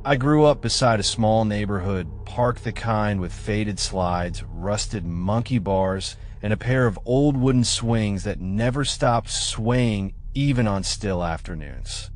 I grew up beside a small neighborhood, park the kind with faded slides, rusted monkey bars, and a pair of old wooden swings that never stopped swaying even on still afternoons.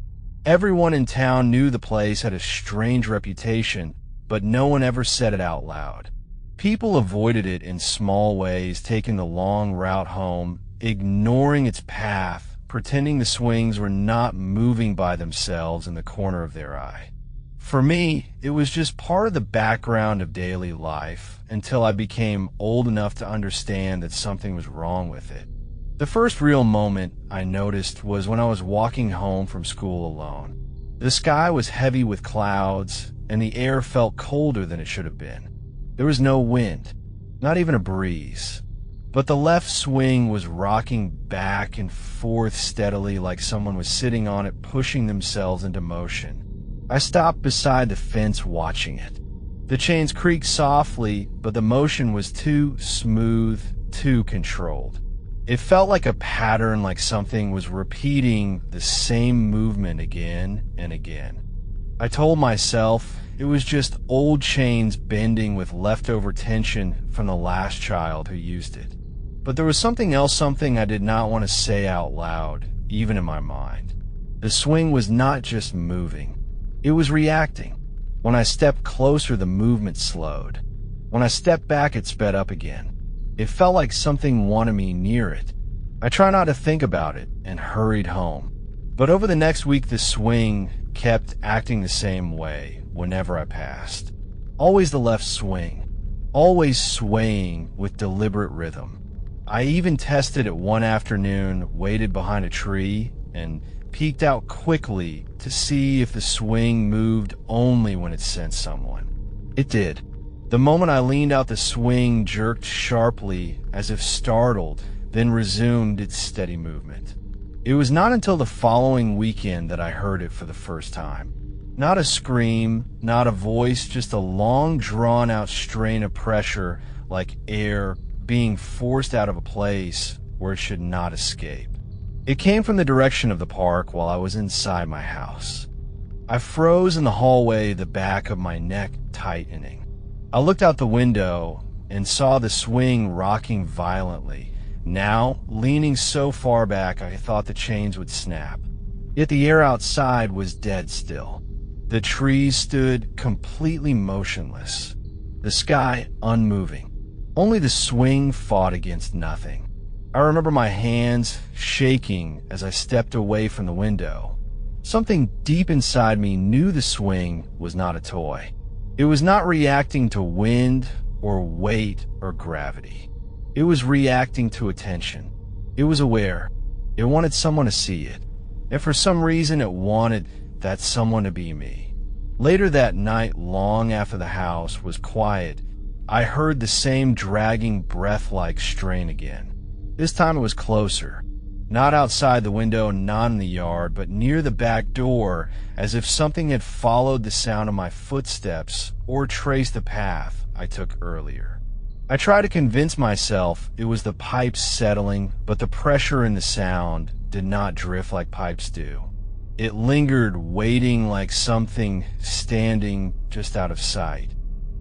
Everyone in town knew the place had a strange reputation, but no one ever said it out loud. People avoided it in small ways, taking the long route home, ignoring its path, pretending the swings were not moving by themselves in the corner of their eye. For me, it was just part of the background of daily life until I became old enough to understand that something was wrong with it. The first real moment I noticed was when I was walking home from school alone. The sky was heavy with clouds, and the air felt colder than it should have been. There was no wind, not even a breeze. But the left swing was rocking back and forth steadily like someone was sitting on it, pushing themselves into motion. I stopped beside the fence watching it. The chains creaked softly, but the motion was too smooth, too controlled. It felt like a pattern, like something was repeating the same movement again and again. I told myself it was just old chains bending with leftover tension from the last child who used it. But there was something else, something I did not want to say out loud, even in my mind. The swing was not just moving. It was reacting. When I stepped closer, the movement slowed. When I stepped back, it sped up again. It felt like something wanted me near it. I tried not to think about it and hurried home. But over the next week, the swing kept acting the same way whenever I passed. Always the left swing, always swaying with deliberate rhythm. I even tested it one afternoon, waited behind a tree, and peeked out quickly to see if the swing moved only when it sensed someone. It did. The moment I leaned out, the swing jerked sharply as if startled, then resumed its steady movement. It was not until the following weekend that I heard it for the first time. Not a scream, not a voice, just a long drawn-out strain of pressure, like air being forced out of a place where it should not escape. It came from the direction of the park while I was inside my house. I froze in the hallway, the back of my neck tightening. I looked out the window and saw the swing rocking violently, now leaning so far back I thought the chains would snap. Yet the air outside was dead still. The trees stood completely motionless, the sky unmoving. Only the swing fought against nothing. I remember my hands shaking as I stepped away from the window. Something deep inside me knew the swing was not a toy. It was not reacting to wind or weight or gravity. It was reacting to attention. It was aware. It wanted someone to see it. And for some reason, it wanted that someone to be me. Later that night, long after the house was quiet, I heard the same dragging, breath-like strain again. This time it was closer. Not outside the window, not in the yard, but near the back door, as if something had followed the sound of my footsteps or traced the path I took earlier. I tried to convince myself it was the pipes settling, but the pressure in the sound did not drift like pipes do. It lingered, waiting like something standing just out of sight.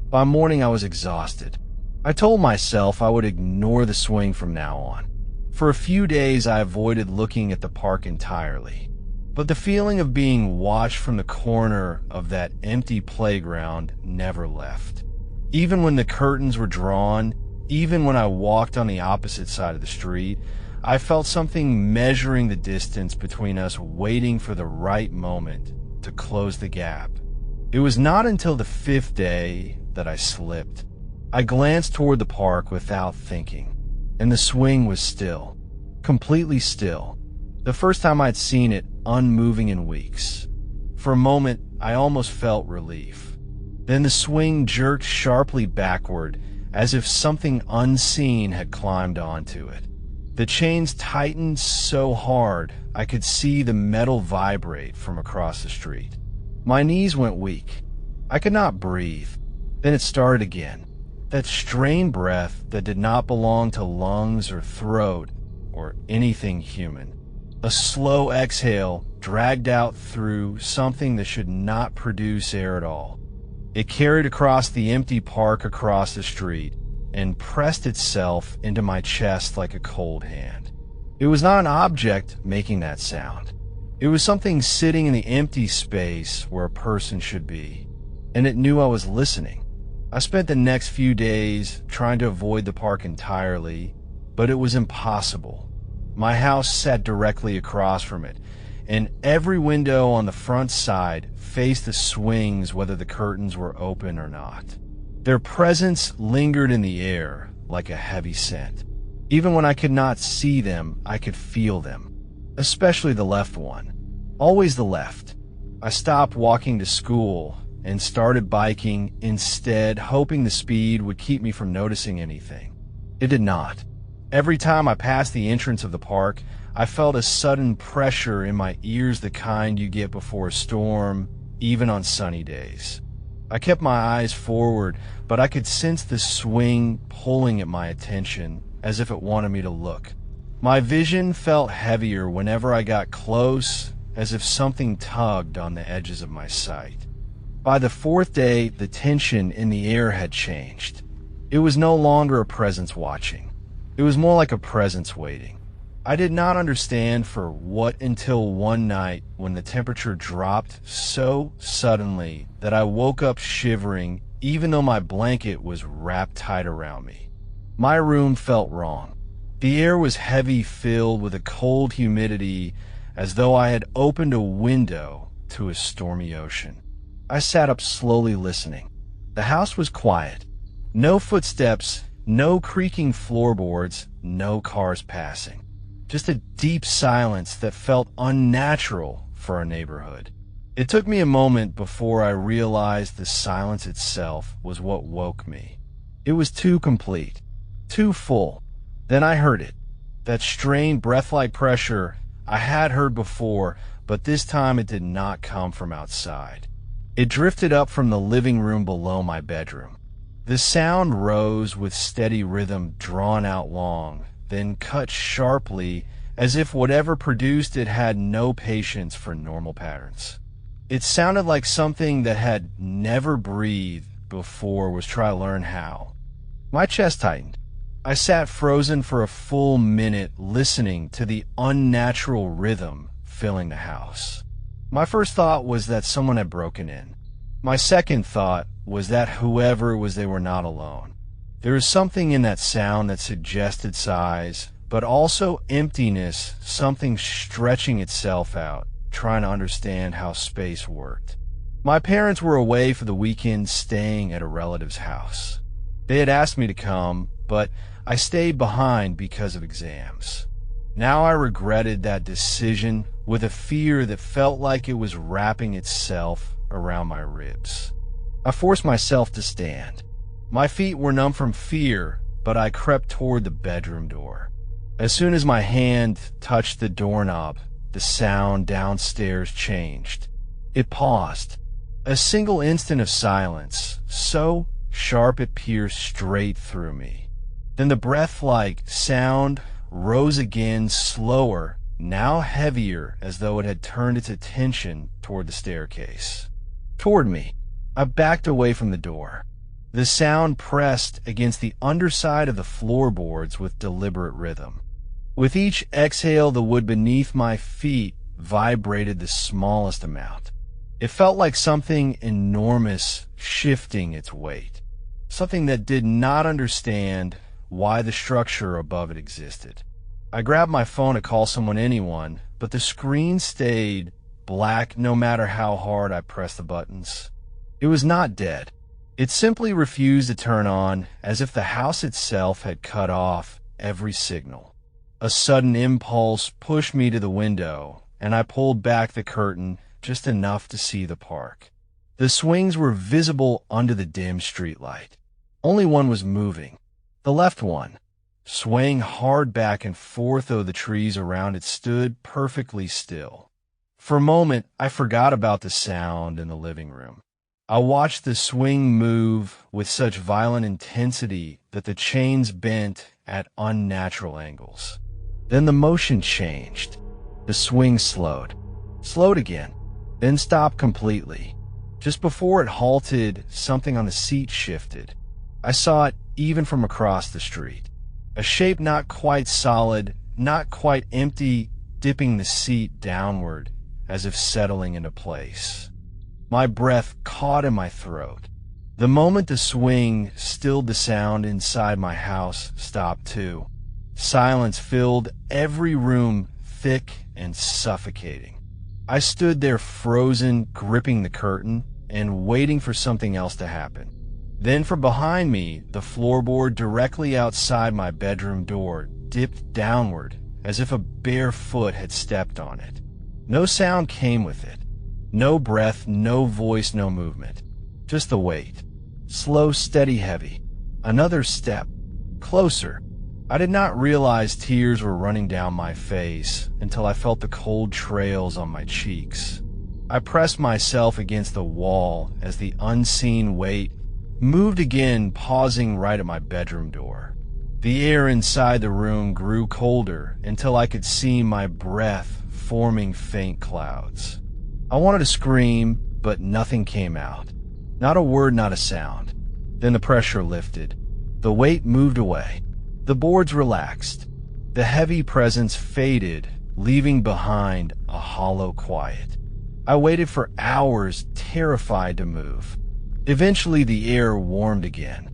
By morning, I was exhausted. I told myself I would ignore the swing from now on. For a few days, I avoided looking at the park entirely. But the feeling of being watched from the corner of that empty playground never left. Even when the curtains were drawn, even when I walked on the opposite side of the street, I felt something measuring the distance between us, waiting for the right moment to close the gap. It was not until the 5th day that I slipped. I glanced toward the park without thinking, and the swing was still, completely still. The first time I'd seen it unmoving in weeks. For a moment, I almost felt relief. Then the swing jerked sharply backward, as if something unseen had climbed onto it. The chains tightened so hard, I could see the metal vibrate from across the street. My knees went weak. I could not breathe. Then it started again. That strained breath that did not belong to lungs or throat or anything human. A slow exhale dragged out through something that should not produce air at all. It carried across the empty park across the street and pressed itself into my chest like a cold hand. It was not an object making that sound. It was something sitting in the empty space where a person should be, and it knew I was listening. I spent the next few days trying to avoid the park entirely, but it was impossible. My house sat directly across from it, and every window on the front side faced the swings whether the curtains were open or not. Their presence lingered in the air like a heavy scent. Even when I could not see them, I could feel them, especially the left one. Always the left. I stopped walking to school and started biking instead, hoping the speed would keep me from noticing anything. It did not. Every time I passed the entrance of the park, I felt a sudden pressure in my ears, the kind you get before a storm, even on sunny days. I kept my eyes forward, but I could sense the swing pulling at my attention, as if it wanted me to look. My vision felt heavier whenever I got close, as if something tugged on the edges of my sight. By the fourth day, the tension in the air had changed. It was no longer a presence watching. It was more like a presence waiting. I did not understand for what until one night when the temperature dropped so suddenly that I woke up shivering even though my blanket was wrapped tight around me. My room felt wrong. The air was heavy, filled with a cold humidity, as though I had opened a window to a stormy ocean. I sat up slowly listening. The house was quiet. No footsteps, no creaking floorboards, no cars passing. Just a deep silence that felt unnatural for our neighborhood. It took me a moment before I realized the silence itself was what woke me. It was too complete. Too full. Then I heard it. That strained, breath-like pressure I had heard before, but this time it did not come from outside. It drifted up from the living room below my bedroom. The sound rose with steady rhythm, drawn out long, then cut sharply, as if whatever produced it had no patience for normal patterns. It sounded like something that had never breathed before was trying to learn how. My chest tightened. I sat frozen for a full minute, listening to the unnatural rhythm filling the house. My first thought was that someone had broken in. My second thought was that whoever it was, they were not alone. There was something in that sound that suggested size, but also emptiness, something stretching itself out, trying to understand how space worked. My parents were away for the weekend, staying at a relative's house. They had asked me to come, but I stayed behind because of exams. Now I regretted that decision with a fear that felt like it was wrapping itself around my ribs. I forced myself to stand. My feet were numb from fear, but I crept toward the bedroom door. As soon as my hand touched the doorknob, the sound downstairs changed. It paused. A single instant of silence, so sharp it pierced straight through me. Then the breath-like sound rose again, slower, now heavier, as though it had turned its attention toward the staircase. Toward me. I backed away from the door. The sound pressed against the underside of the floorboards with deliberate rhythm. With each exhale, the wood beneath my feet vibrated the smallest amount. It felt like something enormous shifting its weight. Something that did not understand why the structure above it existed. I grabbed my phone to call anyone, but the screen stayed black no matter how hard I pressed the buttons. It was not dead. It simply refused to turn on, as if the house itself had cut off every signal. A sudden impulse pushed me to the window, and I pulled back the curtain just enough to see the park. The swings were visible under the dim streetlight. Only one was moving. The left one, swaying hard back and forth, though the trees around it stood perfectly still. For a moment, I forgot about the sound in the living room. I watched the swing move with such violent intensity that the chains bent at unnatural angles. Then the motion changed. The swing slowed. slowed again, then stopped completely. Just before it halted, something on the seat shifted. I saw it even from across the street. A shape not quite solid, not quite empty, dipping the seat downward as if settling into place. My breath caught in my throat. The moment the swing stilled the sound inside my house stopped too. Silence filled every room, thick and suffocating. I stood there frozen, gripping the curtain and waiting for something else to happen. Then from behind me, the floorboard directly outside my bedroom door dipped downward as if a bare foot had stepped on it. No sound came with it. No breath, no voice, no movement. Just the weight. Slow, steady, heavy. Another step. Closer. I did not realize tears were running down my face until I felt the cold trails on my cheeks. I pressed myself against the wall as the unseen weight moved again, pausing right at my bedroom door. The air inside the room grew colder until I could see my breath forming faint clouds. I wanted to scream, but nothing came out. Not a word, not a sound. Then the pressure lifted. The weight moved away. The boards relaxed. The heavy presence faded, leaving behind a hollow quiet. I waited for hours, terrified to move. Eventually, the air warmed again.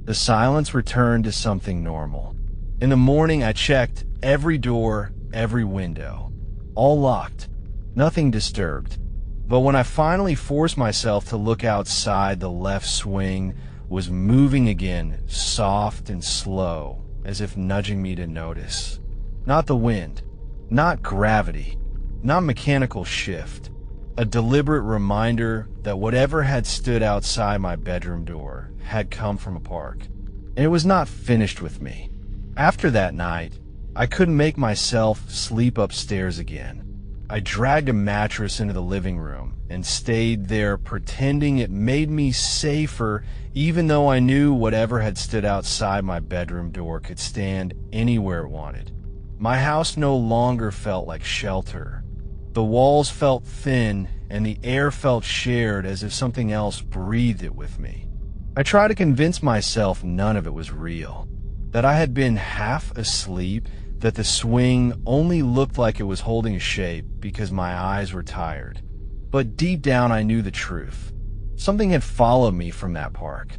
The silence returned to something normal. In the morning, I checked every door, every window. All locked. Nothing disturbed. But when I finally forced myself to look outside, the left swing was moving again, soft and slow, as if nudging me to notice. Not the wind, not gravity, not mechanical shift. A deliberate reminder that whatever had stood outside my bedroom door had come from a park. And it was not finished with me. After that night, I couldn't make myself sleep upstairs again. I dragged a mattress into the living room and stayed there pretending it made me safer, even though I knew whatever had stood outside my bedroom door could stand anywhere it wanted. My house no longer felt like shelter. The walls felt thin and the air felt shared as if something else breathed it with me. I tried to convince myself none of it was real, that I had been half asleep, that the swing only looked like it was holding a shape because my eyes were tired. But deep down I knew the truth. Something had followed me from that park.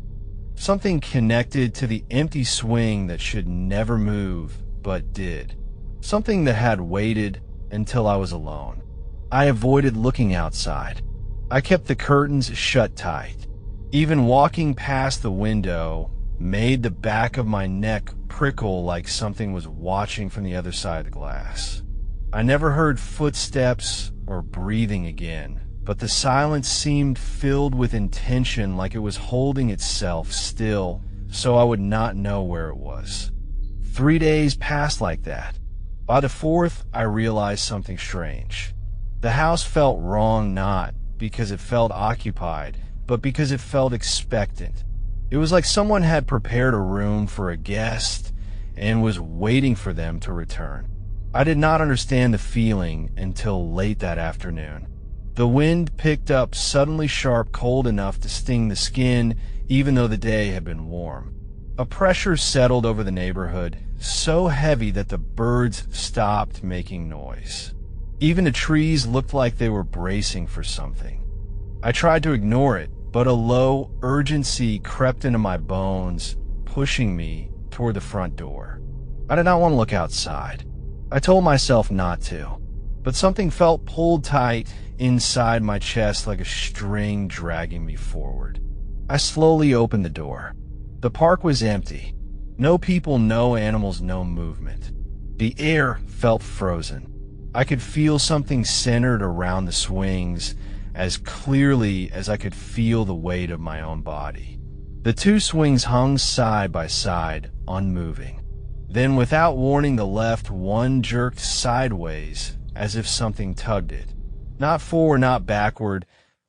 Something connected to the empty swing that should never move, but did. Something that had waited until I was alone. I avoided looking outside. I kept the curtains shut tight. Even walking past the window made the back of my neck prickle like something was watching from the other side of the glass. I never heard footsteps or breathing again, but the silence seemed filled with intention, like it was holding itself still so I would not know where it was. 3 days passed like that. By the fourth, I realized something strange. The house felt wrong, not because it felt occupied, but because it felt expectant. It was like someone had prepared a room for a guest and was waiting for them to return. I did not understand the feeling until late that afternoon. The wind picked up suddenly sharp, cold enough to sting the skin, even though the day had been warm. A pressure settled over the neighborhood, so heavy that the birds stopped making noise. Even the trees looked like they were bracing for something. I tried to ignore it, but a low urgency crept into my bones, pushing me toward the front door. I did not want to look outside. I told myself not to, but something felt pulled tight inside my chest like a string dragging me forward. I slowly opened the door. The park was empty. No people, no animals, no movement. The air felt frozen. I could feel something centered around the swings as clearly as I could feel the weight of my own body. The two swings hung side by side, unmoving. Then, without warning, the left one jerked sideways as if something tugged it. Not forward, not backward,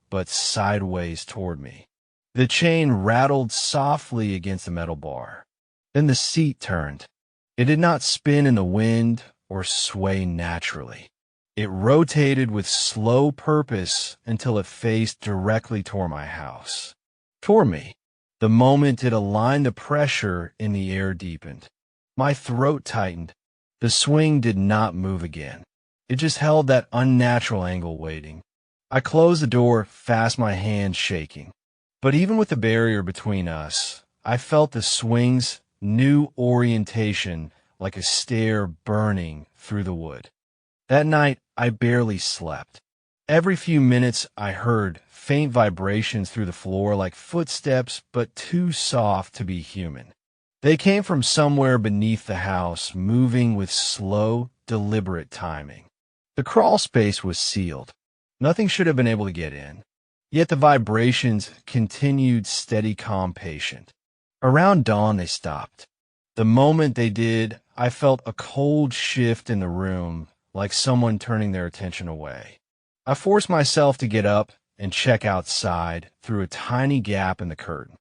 but sideways toward me. The chain rattled softly against the metal bar. Then the seat turned. It did not spin in the wind or sway naturally. It rotated with slow purpose until it faced directly toward my house. Toward me. The moment it aligned, the pressure in the air deepened. My throat tightened. The swing did not move again. It just held that unnatural angle waiting. I closed the door, fast, my hands shaking. But even with the barrier between us, I felt the swing's new orientation like a stare burning through the wood. That night, I barely slept. Every few minutes, I heard faint vibrations through the floor like footsteps, but too soft to be human. They came from somewhere beneath the house, moving with slow, deliberate timing. The crawl space was sealed. Nothing should have been able to get in. Yet the vibrations continued steady, calm, patient. Around dawn, they stopped. The moment they did, I felt a cold shift in the room, like someone turning their attention away. I forced myself to get up and check outside through a tiny gap in the curtain.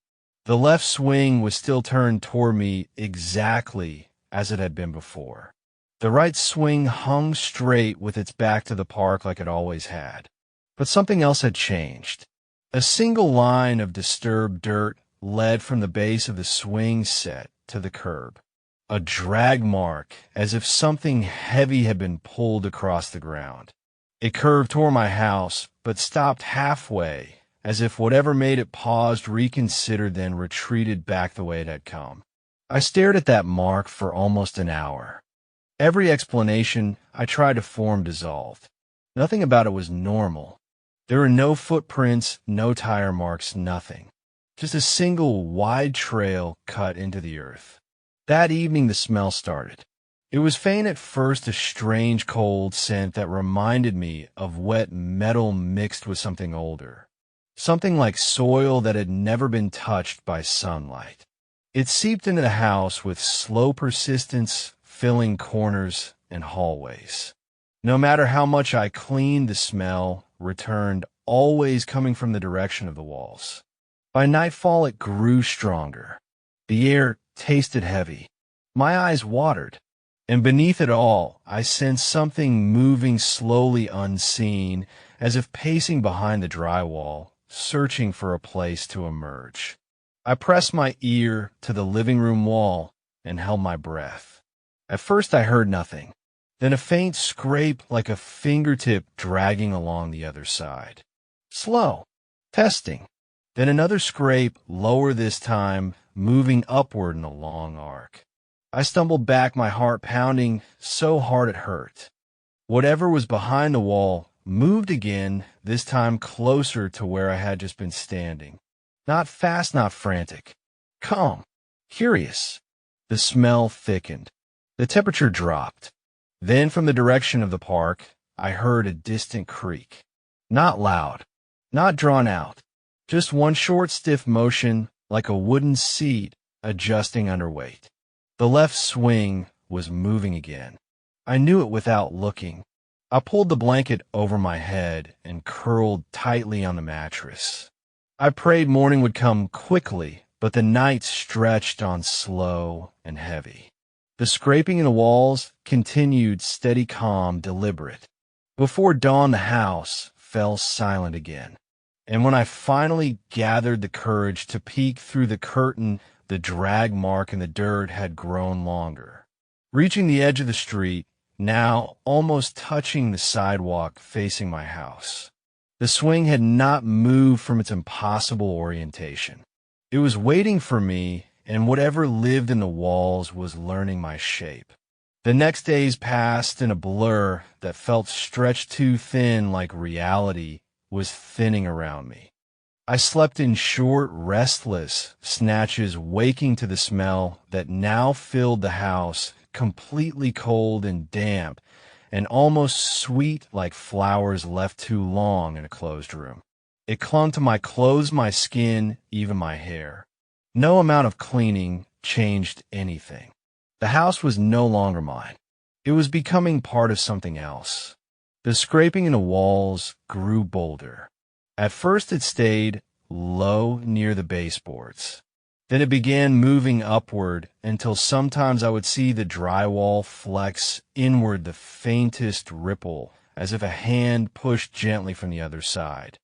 The left swing was still turned toward me exactly as it had been before. The right swing hung straight with its back to the park like it always had. But something else had changed. A single line of disturbed dirt led from the base of the swing set to the curb. A drag mark, as if something heavy had been pulled across the ground. It curved toward my house, but stopped halfway, as if whatever made it paused, reconsidered, then retreated back the way it had come. I stared at that mark for almost an hour. Every explanation I tried to form dissolved. Nothing about it was normal. There were no footprints, no tire marks, nothing. Just a single wide trail cut into the earth. That evening the smell started. It was faint at first, a strange cold scent that reminded me of wet metal mixed with something older. Something like soil that had never been touched by sunlight. It seeped into the house with slow persistence, filling corners and hallways. No matter how much I cleaned, the smell returned, always coming from the direction of the walls. By nightfall, it grew stronger. The air tasted heavy. My eyes watered. And beneath it all, I sensed something moving slowly unseen, as if pacing behind the drywall, searching for a place to emerge. I pressed my ear to the living room wall and held my breath. At first I heard nothing, then a faint scrape like a fingertip dragging along the other side. Slow, testing. Then another scrape, lower this time, moving upward in a long arc. I stumbled back, my heart pounding so hard it hurt. Whatever was behind the wall moved again, this time closer to where I had just been standing. Not fast, not frantic. Calm, curious. The smell thickened. The temperature dropped. Then from the direction of the park, I heard a distant creak. Not loud, not drawn out. Just one short, stiff motion, like a wooden seat adjusting under weight. The left swing was moving again. I knew it without looking. I pulled the blanket over my head and curled tightly on the mattress. I prayed morning would come quickly, but the night stretched on slow and heavy. The scraping in the walls continued steady, calm, deliberate. Before dawn, the house fell silent again. And when I finally gathered the courage to peek through the curtain, the drag mark in the dirt had grown longer. Reaching the edge of the street, now almost touching the sidewalk facing my house. The swing had not moved from its impossible orientation. It was waiting for me, and whatever lived in the walls was learning my shape. The next days passed in a blur that felt stretched too thin, like reality was thinning around me. I slept in short, restless snatches, waking to the smell that now filled the house, completely cold and damp, and almost sweet like flowers left too long in a closed room. It clung to my clothes, my skin, even my hair. No amount of cleaning changed anything. The house was no longer mine. It was becoming part of something else. The scraping in the walls grew bolder. At first it stayed low near the baseboards. Then it began moving upward until sometimes I would see the drywall flex inward, the faintest ripple, as if a hand pushed gently from the other side.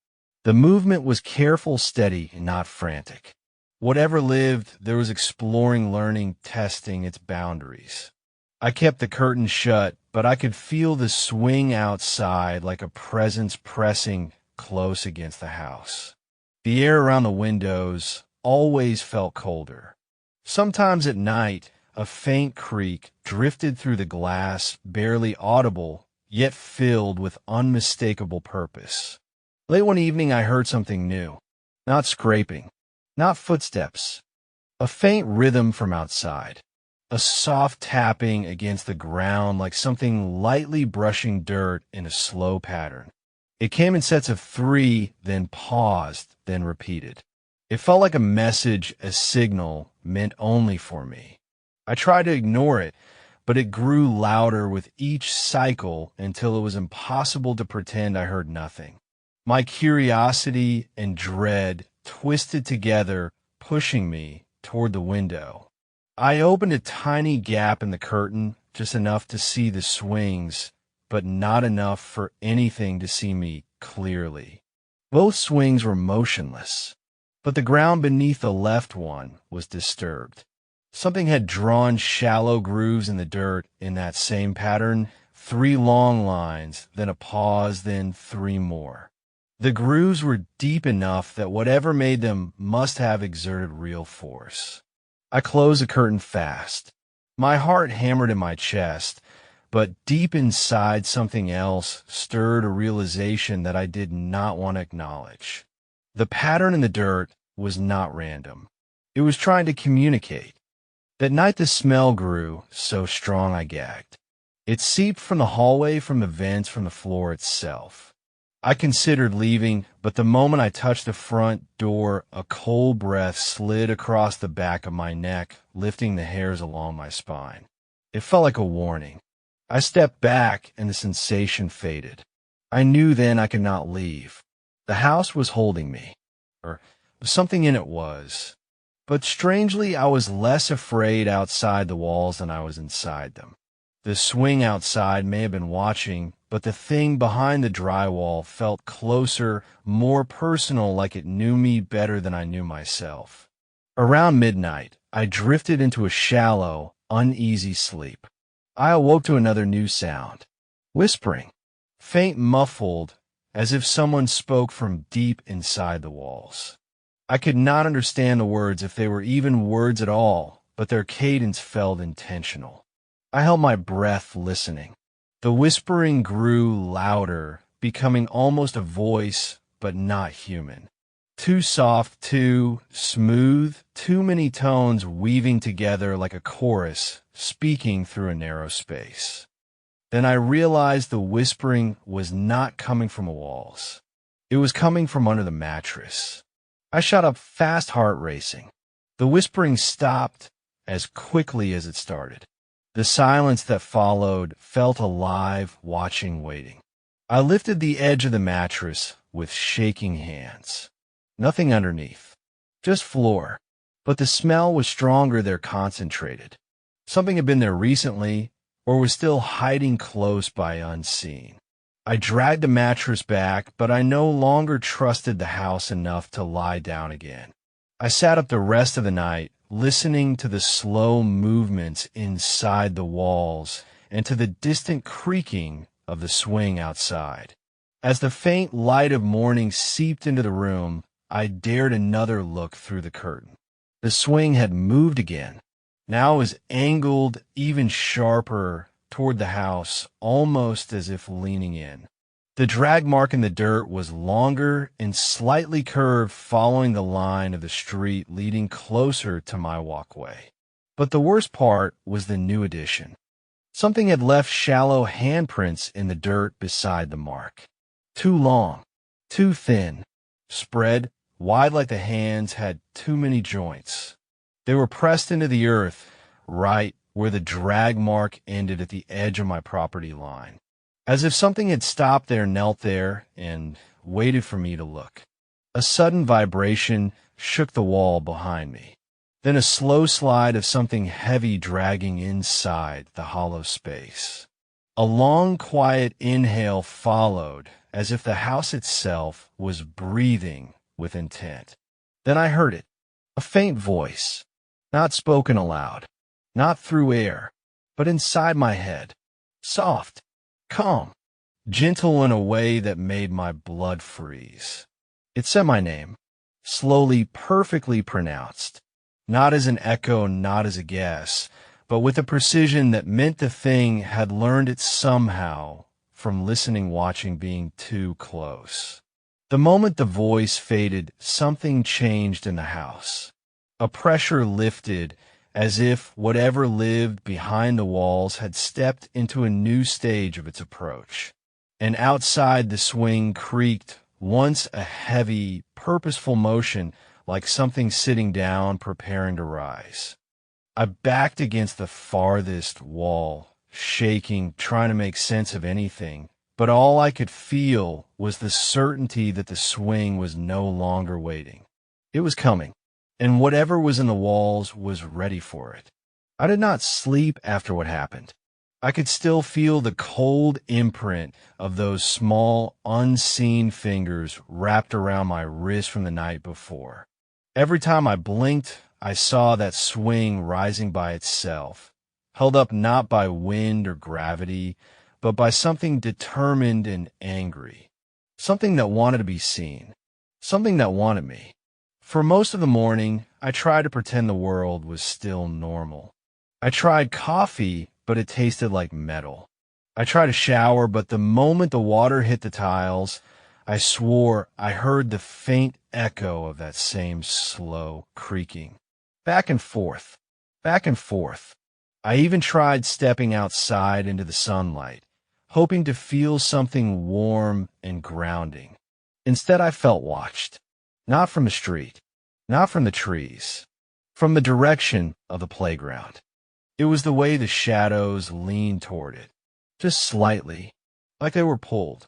The movement was careful, steady, and not frantic. Whatever lived, there was exploring, learning, testing its boundaries. I kept the curtain shut, but I could feel the swing outside like a presence pressing close against the house. The air around the windows always felt colder. Sometimes at night, a faint creak drifted through the glass, barely audible, yet filled with unmistakable purpose. Late one evening, I heard something new. Not scraping, not footsteps. A faint rhythm from outside. A soft tapping against the ground like something lightly brushing dirt in a slow pattern. It came in sets of 3, then paused, then repeated. It felt like a message, a signal meant only for me. I tried to ignore it, but it grew louder with each cycle until it was impossible to pretend I heard nothing. My curiosity and dread twisted together, pushing me toward the window. I opened a tiny gap in the curtain, just enough to see the swings, but not enough for anything to see me clearly. Both swings were motionless, but the ground beneath the left one was disturbed. Something had drawn shallow grooves in the dirt in that same pattern, 3 long lines, then a pause, then 3 more. The grooves were deep enough that whatever made them must have exerted real force. I closed the curtain fast. My heart hammered in my chest, but deep inside something else stirred a realization that I did not want to acknowledge. The pattern in the dirt was not random. It was trying to communicate. That night the smell grew so strong I gagged. It seeped from the hallway, from the vents, from the floor itself. I considered leaving, but the moment I touched the front door, a cold breath slid across the back of my neck, lifting the hairs along my spine. It felt like a warning. I stepped back, and the sensation faded. I knew then I could not leave. The house was holding me, or something in it was. But strangely, I was less afraid outside the walls than I was inside them. The swing outside may have been watching, but the thing behind the drywall felt closer, more personal, like it knew me better than I knew myself. Around midnight, I drifted into a shallow, uneasy sleep. I awoke to another new sound. Whispering. Faint, muffled, as if someone spoke from deep inside the walls. I could not understand the words, if they were even words at all, but their cadence felt intentional. I held my breath, listening. The whispering grew louder, becoming almost a voice, but not human. Too soft, too smooth, too many tones weaving together like a chorus, speaking through a narrow space. Then I realized the whispering was not coming from the walls. It was coming from under the mattress. I shot up, fast, heart racing. The whispering stopped as quickly as it started. The silence that followed felt alive, watching, waiting. I lifted the edge of the mattress with shaking hands. Nothing underneath, just floor. But the smell was stronger there, concentrated. Something had been there recently, or was still hiding close by unseen. I dragged the mattress back, but I no longer trusted the house enough to lie down again. I sat up the rest of the night, listening to the slow movements inside the walls and to the distant creaking of the swing outside. As the faint light of morning seeped into the room, I dared another look through the curtain. The swing had moved again. Now it was angled even sharper toward the house, almost as if leaning in. The drag mark in the dirt was longer and slightly curved, following the line of the street leading closer to my walkway. But the worst part was the new addition. Something had left shallow handprints in the dirt beside the mark. Too long, too thin, spread wide like the hands had too many joints. They were pressed into the earth, right where the drag mark ended at the edge of my property line. As if something had stopped there, knelt there, and waited for me to look. A sudden vibration shook the wall behind me. Then a slow slide of something heavy dragging inside the hollow space. A long, quiet inhale followed, as if the house itself was breathing with intent. Then I heard it, a faint voice, not spoken aloud, not through air, but inside my head, soft, calm, gentle in a way that made my blood freeze. It said my name, slowly, perfectly pronounced, not as an echo, not as a guess, but with a precision that meant the thing had learned it somehow from listening, watching, being too close. The moment the voice faded, something changed in the house. A pressure lifted, as if whatever lived behind the walls had stepped into a new stage of its approach. And outside the swing creaked, once a heavy, purposeful motion, like something sitting down, preparing to rise. I backed against the farthest wall, shaking, trying to make sense of anything, but all I could feel was the certainty that the swing was no longer waiting. It was coming, and whatever was in the walls was ready for it. I did not sleep after what happened. I could still feel the cold imprint of those small, unseen fingers wrapped around my wrist from the night before. Every time I blinked, I saw that swing rising by itself, held up not by wind or gravity, but by something determined and angry, something that wanted to be seen, something that wanted me. For most of the morning, I tried to pretend the world was still normal. I tried coffee, but it tasted like metal. I tried to shower, but the moment the water hit the tiles, I swore I heard the faint echo of that same slow creaking. Back and forth, back and forth. I even tried stepping outside into the sunlight, hoping to feel something warm and grounding. Instead, I felt watched, not from the street, not from the trees, from the direction of the playground. It was the way the shadows leaned toward it, just slightly, like they were pulled.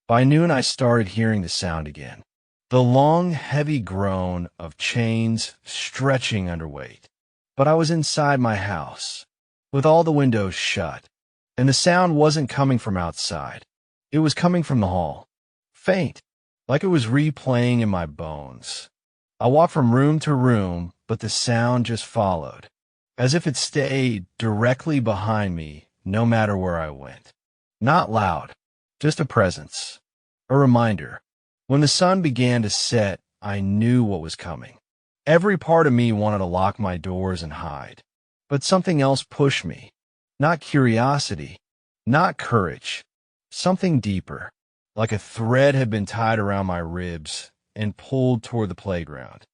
By noon, I started hearing the sound again, the long, heavy groan of chains stretching under weight. But I was inside my house, with all the windows shut, and the sound wasn't coming from outside. It was coming from the hall, faint, like it was replaying in my bones. I walked from room to room, but the sound just followed, as if it stayed directly behind me no matter where I went. Not loud, just a presence, a reminder. When the sun began to set, I knew what was coming. Every part of me wanted to lock my doors and hide, but something else pushed me. Not curiosity, not courage, something deeper, like a thread had been tied around my ribs and pulled toward the playground.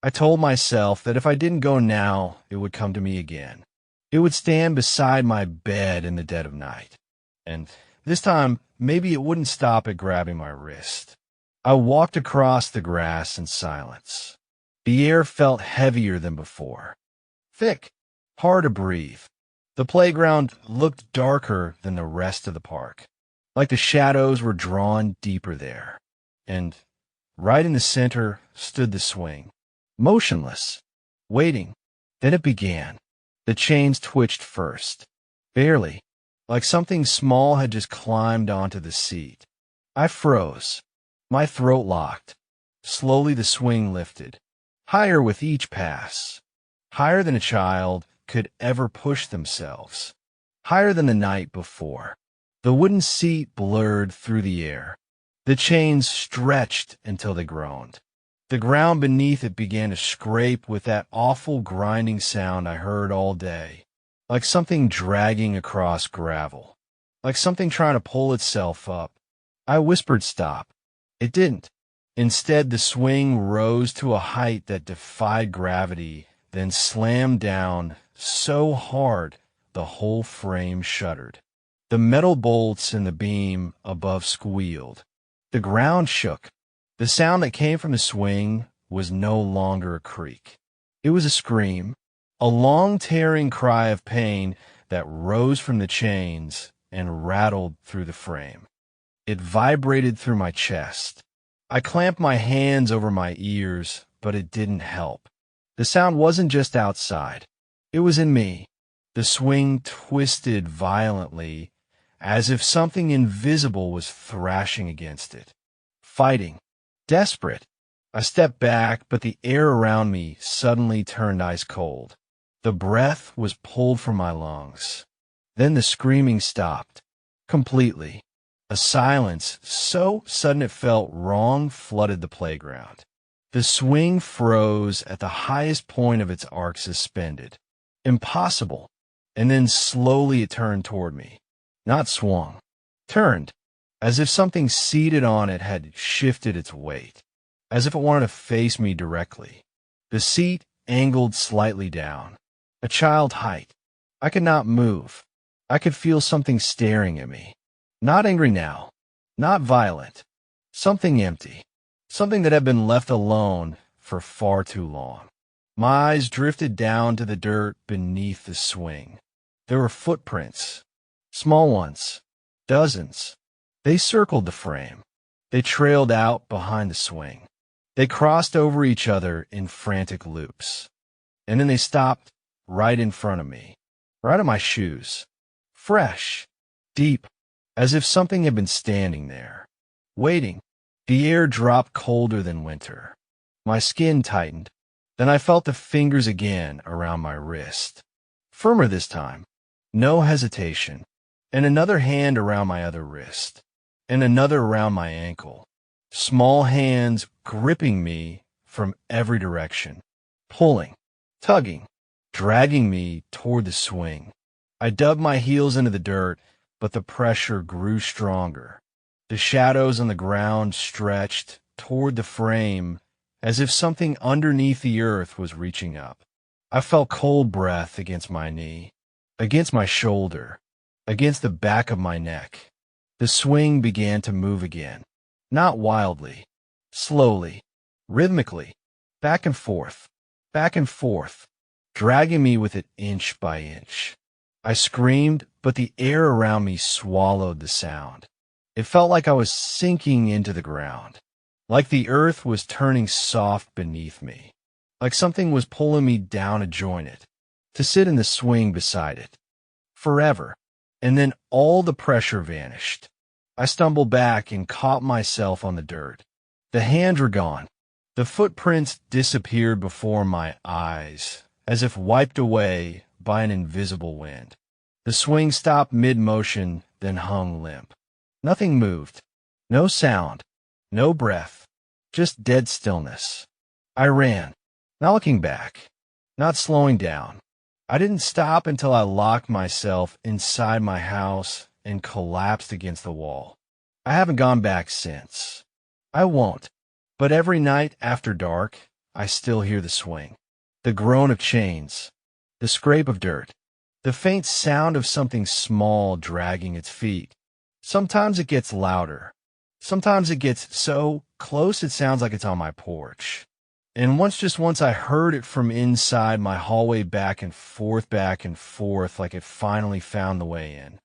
I told myself that if I didn't go now, it would come to me again. It would stand beside my bed in the dead of night. And this time, maybe it wouldn't stop at grabbing my wrist. I walked across the grass in silence. The air felt heavier than before. Thick, hard to breathe. The playground looked darker than the rest of the park, like the shadows were drawn deeper there. And right in the center stood the swing, motionless, waiting. Then it began. The chains twitched first, barely, like something small had just climbed onto the seat. I froze, my throat locked. Slowly the swing lifted, higher with each pass, higher than a child could ever push themselves, higher than the night before. The wooden seat blurred through the air. The chains stretched until they groaned. The ground beneath it began to scrape with that awful grinding sound I heard all day, like something dragging across gravel, like something trying to pull itself up. I whispered stop. It didn't. Instead, the swing rose to a height that defied gravity, then slammed down so hard the whole frame shuddered. The metal bolts in the beam above squealed. The ground shook. The sound that came from the swing was no longer a creak. It was a scream, a long tearing cry of pain that rose from the chains and rattled through the frame. It vibrated through my chest. I clamped my hands over my ears, but it didn't help. The sound wasn't just outside. It was in me. The swing twisted violently, as if something invisible was thrashing against it. Fighting. Desperate. I stepped back, but the air around me suddenly turned ice cold. The breath was pulled from my lungs. Then the screaming stopped. Completely. A silence so sudden it felt wrong flooded the playground. The swing froze at the highest point of its arc suspended. Impossible. And then slowly it turned toward me. Not swung. Turned. As if something seated on it had shifted its weight. As if it wanted to face me directly. The seat angled slightly down. A child height. I could not move. I could feel something staring at me. Not angry now. Not violent. Something empty. Something that had been left alone for far too long. My eyes drifted down to the dirt beneath the swing. There were footprints. Small ones. Dozens. They circled the frame. They trailed out behind the swing. They crossed over each other in frantic loops. And then they stopped right in front of me. Right at my shoes. Fresh. Deep. As if something had been standing there. Waiting. The air dropped colder than winter. My skin tightened. Then I felt the fingers again around my wrist. Firmer this time. No hesitation. And another hand around my other wrist. And another around my ankle. Small hands gripping me from every direction. Pulling. Tugging. Dragging me toward the swing. I dug my heels into the dirt, but the pressure grew stronger. The shadows on the ground stretched toward the frame as if something underneath the earth was reaching up. I felt cold breath against my knee, against my shoulder, against the back of my neck. The swing began to move again, not wildly, slowly, rhythmically, back and forth, dragging me with it inch by inch. I screamed, but the air around me swallowed the sound. It felt like I was sinking into the ground, like the earth was turning soft beneath me, like something was pulling me down to join it, to sit in the swing beside it. Forever. And then all the pressure vanished. I stumbled back and caught myself on the dirt. The hands were gone. The footprints disappeared before my eyes, as if wiped away by an invisible wind. The swing stopped mid-motion, then hung limp. Nothing moved. No sound. No breath. Just dead stillness. I ran, not looking back, not slowing down. I didn't stop until I locked myself inside my house and collapsed against the wall. I haven't gone back since. I won't. But every night after dark, I still hear the swing. The groan of chains. The scrape of dirt. The faint sound of something small dragging its feet. Sometimes it gets louder. Sometimes it gets so close it sounds like it's on my porch. And once I heard it from inside my hallway back and forth like it finally found the way in.